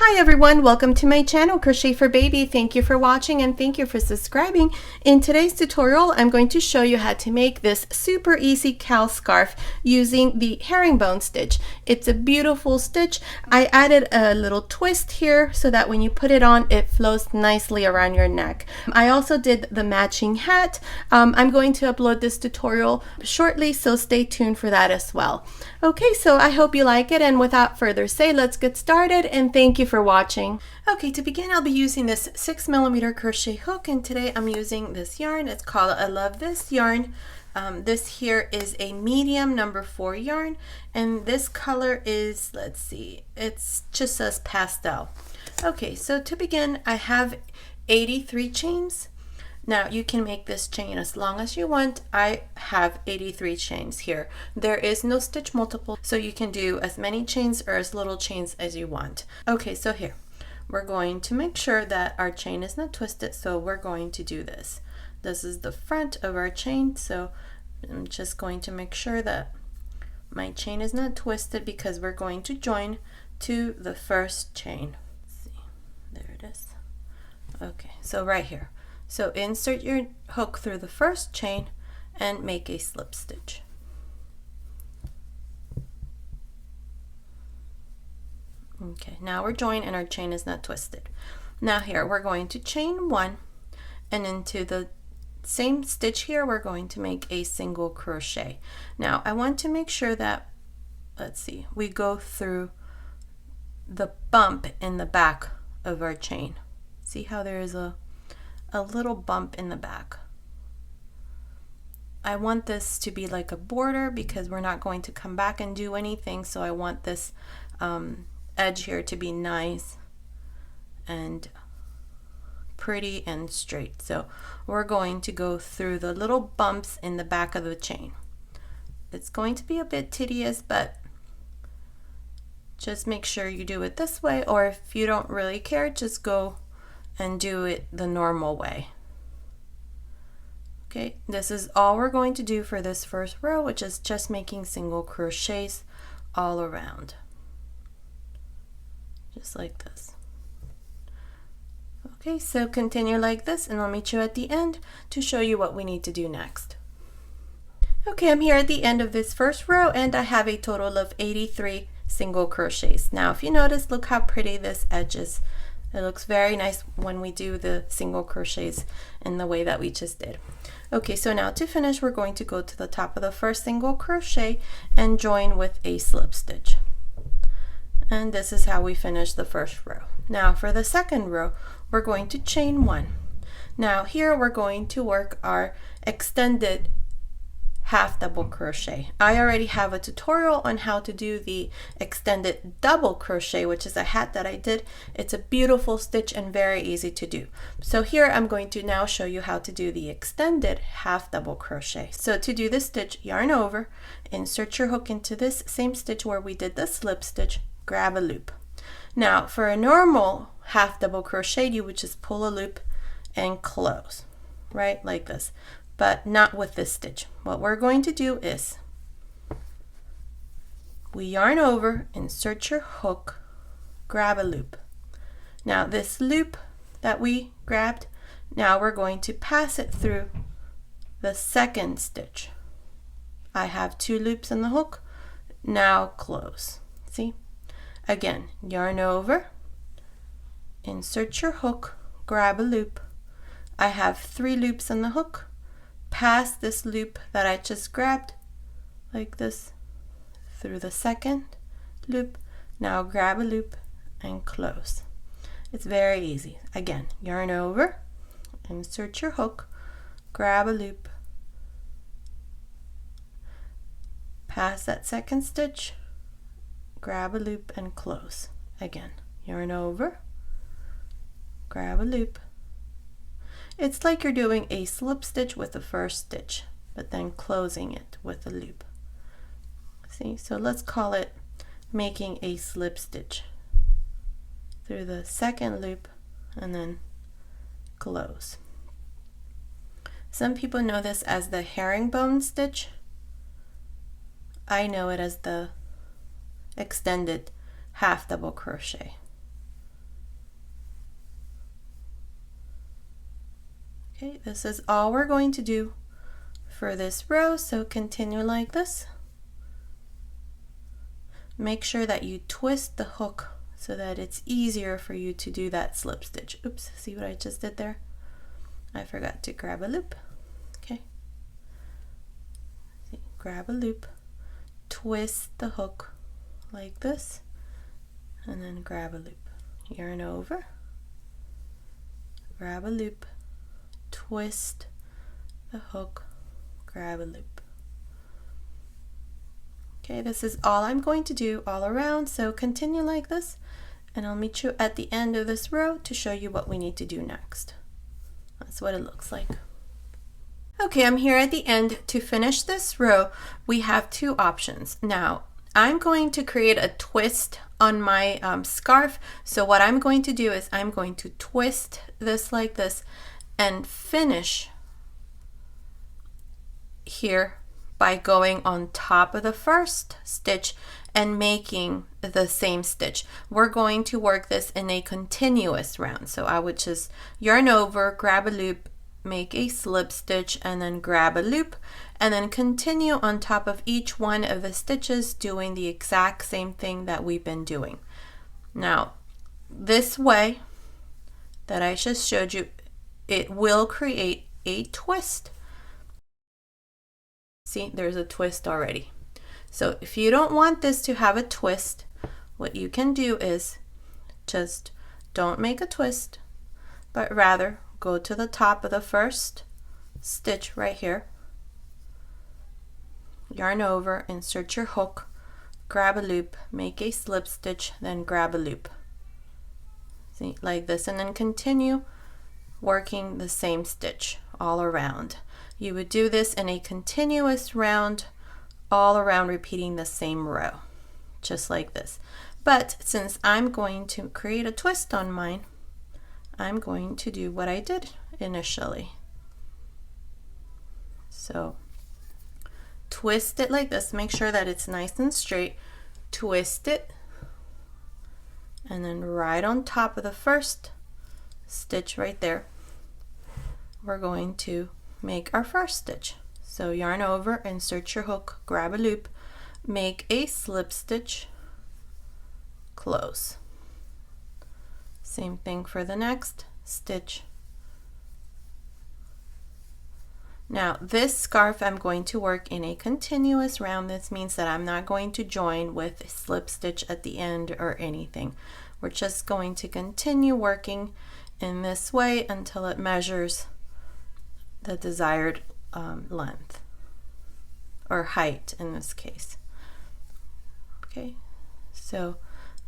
Hi everyone, welcome to my channel Crochet for Baby. Thank you for watching and thank you for subscribing. In today's tutorial, I'm going to show you how to make this super easy cowl scarf using the herringbone stitch. It's a beautiful stitch. I added a little twist here so that when you put it on, it flows nicely around your neck. I also did the matching hat. I'm going to upload this tutorial shortly, so stay tuned for that as well. Okay, so I hope you like it, and without further say, let's get started, and thank you for watching. Okay, to begin, I'll be using this 6mm crochet hook, and today I'm using this yarn. It's called I Love This yarn. This here is a medium number 4 yarn, and this color is, let's see, it's just says pastel. Okay, so to begin, I have 83 chains. Now you can make this chain as long as you want. I have 83 chains here. There is no stitch multiple, so you can do as many chains or as little chains as you want. Okay, so here we're going to make sure that our chain is not twisted, so we're going to do this. This is the front of our chain, so I'm just going to make sure that my chain is not twisted because we're going to join to the first chain. Let's see, there it is. Okay, so right here. So insert your hook through the first chain and make a slip stitch. Okay, now we're joined and our chain is not twisted. Now here we're going to chain 1, and into the same stitch here we're going to make a single crochet. Now I want to make sure that, let's see, we go through the bump in the back of our chain. See how there is a little bump in the back. I want this to be like a border because we're not going to come back and do anything, so I want this edge here to be nice and pretty and straight. So we're going to go through the little bumps in the back of the chain. It's going to be a bit tedious, but just make sure you do it this way, or if you don't really care, just go and do it the normal way. Okay, this is all we're going to do for this first row, which is just making single crochets all around, just like this. Okay, so continue like this, and I'll meet you at the end to show you what we need to do next. Okay, I'm here at the end of this first row, and I have a total of 83 single crochets. Now if you notice, look how pretty this edge is. It looks very nice when we do the single crochets in the way that we just did. Okay, so now to finish, we're going to go to the top of the first single crochet and join with a slip stitch. And this is how we finish the first row. Now for the second row, we're going to chain 1. Now here we're going to work our extended half double crochet. I already have a tutorial on how to do the extended double crochet, which is a hat that I did. It's a beautiful stitch and very easy to do. So here I'm going to now show you how to do the extended half double crochet. So to do this stitch, yarn over, insert your hook into this same stitch where we did the slip stitch, grab a loop. Now for a normal half double crochet, you would just pull a loop and close, right, like this. But not with this stitch. What we're going to do is we yarn over, insert your hook, grab a loop. Now this loop that we grabbed, now we're going to pass it through the second stitch. I have 2 loops in the hook, now close. See? Again, yarn over, insert your hook, grab a loop. I have 3 loops in the hook, pass this loop that I just grabbed like this through the second loop. Now grab a loop and close. It's very easy. Again, yarn over, insert your hook, grab a loop, pass that second stitch, grab a loop and close. Again, yarn over, grab a loop. It's like you're doing a slip stitch with the first stitch, but then closing it with a loop. See, so let's call it making a slip stitch through the second loop and then close. Some people know this as the herringbone stitch. I know it as the extended half double crochet. Okay, this is all we're going to do for this row, so continue like this. Make sure that you twist the hook so that it's easier for you to do that slip stitch. Oops, see what I just did there? I forgot to grab a loop. Okay, see, grab a loop, twist the hook like this, and then grab a loop. Yarn over, grab a loop, twist the hook, grab a loop. Okay, this is all I'm going to do all around, so continue like this, and I'll meet you at the end of this row to show you what we need to do next. That's what it looks like. Okay, I'm here at the end. To finish this row, we have two options. Now, I'm going to create a twist on my scarf, so what I'm going to do is I'm going to twist this like this and finish here by going on top of the first stitch and making the same stitch. We're going to work this in a continuous round. So I would just yarn over, grab a loop, make a slip stitch, and then grab a loop, and then continue on top of each one of the stitches doing the exact same thing that we've been doing. Now, this way that I just showed you, it will create a twist. See, there's a twist already. So if you don't want this to have a twist, what you can do is just don't make a twist, but rather go to the top of the first stitch right here, yarn over, insert your hook, grab a loop, make a slip stitch, then grab a loop. See, like this, and then continue working the same stitch all around. You would do this in a continuous round, all around, repeating the same row, just like this. But since I'm going to create a twist on mine, I'm going to do what I did initially. So twist it like this, make sure that it's nice and straight, twist it, and then right on top of the first stitch right there, we're going to make our first stitch. So yarn over, insert your hook, grab a loop, make a slip stitch, close. Same thing for the next stitch. Now this scarf I'm going to work in a continuous round. This means that I'm not going to join with a slip stitch at the end or anything. We're just going to continue working in this way until it measures the desired length or height in this case. Okay, so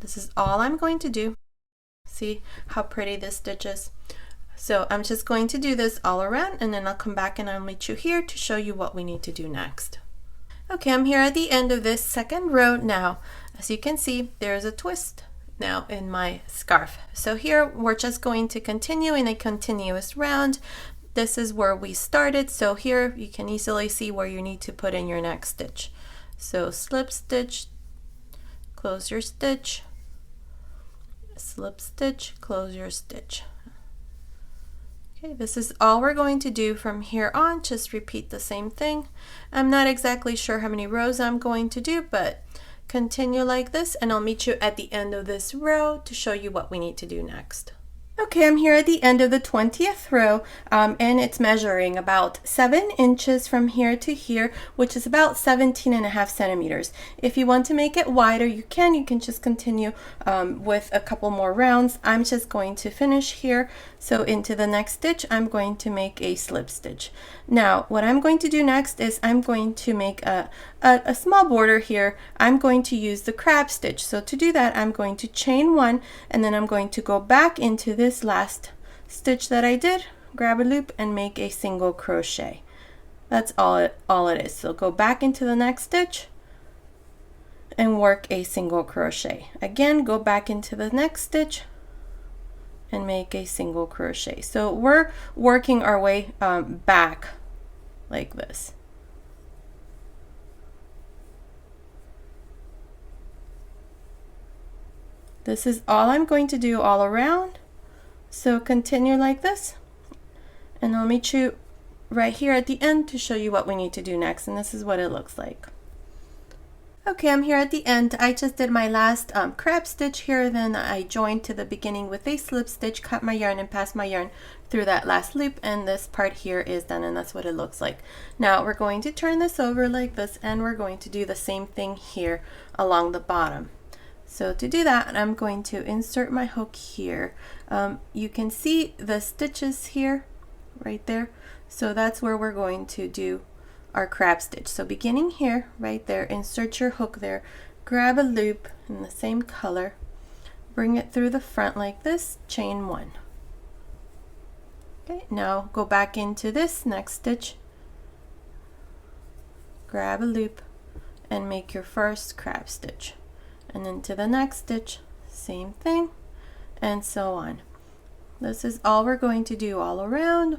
this is all I'm going to do. See how pretty this stitch is? So I'm just going to do this all around, and then I'll come back and I'll meet you here to show you what we need to do next. Okay, I'm here at the end of this second row now. As you can see, there's a twist now in my scarf. So here we're just going to continue in a continuous round. This is where we started, so here you can easily see where you need to put in your next stitch. So slip stitch, close your stitch, slip stitch, close your stitch. Okay, this is all we're going to do from here on. Just repeat the same thing. I'm not exactly sure how many rows I'm going to do, but continue like this, and I'll meet you at the end of this row to show you what we need to do next. Okay, I'm here at the end of the 20th row, and it's measuring about 7 inches from here to here, which is about 17.5 centimeters. If you want to make it wider, you can just continue with a couple more rounds. I'm just going to finish here. So into the next stitch, I'm going to make a slip stitch. Now, what I'm going to do next is I'm going to make a small border here. I'm going to use the crab stitch. So to do that, I'm going to chain 1, and then I'm going to go back into this last stitch that I did, grab a loop, and make a single crochet. That's all it is. So go back into the next stitch and work a single crochet. Again, go back into the next stitch and make a single crochet. So we're working our way back like this. This is all I'm going to do all around. So continue like this, And I'll meet you right here at the end to show you what we need to do next, and this is what it looks like. Okay, I'm here at the end. I just did my last crab stitch here, then I joined to the beginning with a slip stitch, cut my yarn and passed my yarn through that last loop, and this part here is done, and that's what it looks like. Now we're going to turn this over like this, and we're going to do the same thing here along the bottom. So to do that, I'm going to insert my hook here. You can see the stitches here, right there. So that's where we're going to do our crab stitch. So beginning here, right there, insert your hook there, grab a loop in the same color, bring it through the front like this, chain 1. Okay, now go back into this next stitch, grab a loop, and make your first crab stitch. And then to the next stitch, same thing, and so on. This is all we're going to do all around.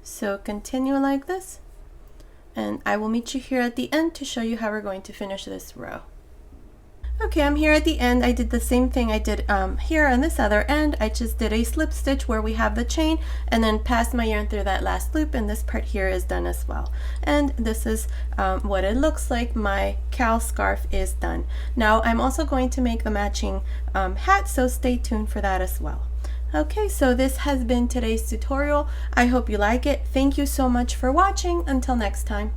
So continue like this, and I will meet you here at the end to show you how we're going to finish this row. Okay, I'm here at the end. I did the same thing I did here on this other end. I just did a slip stitch where we have the chain and then passed my yarn through that last loop, and this part here is done as well. And this is what it looks like. My cowl scarf is done. Now I'm also going to make the matching hat, so stay tuned for that as well. Okay, so this has been today's tutorial. I hope you like it. Thank you so much for watching. Until next time.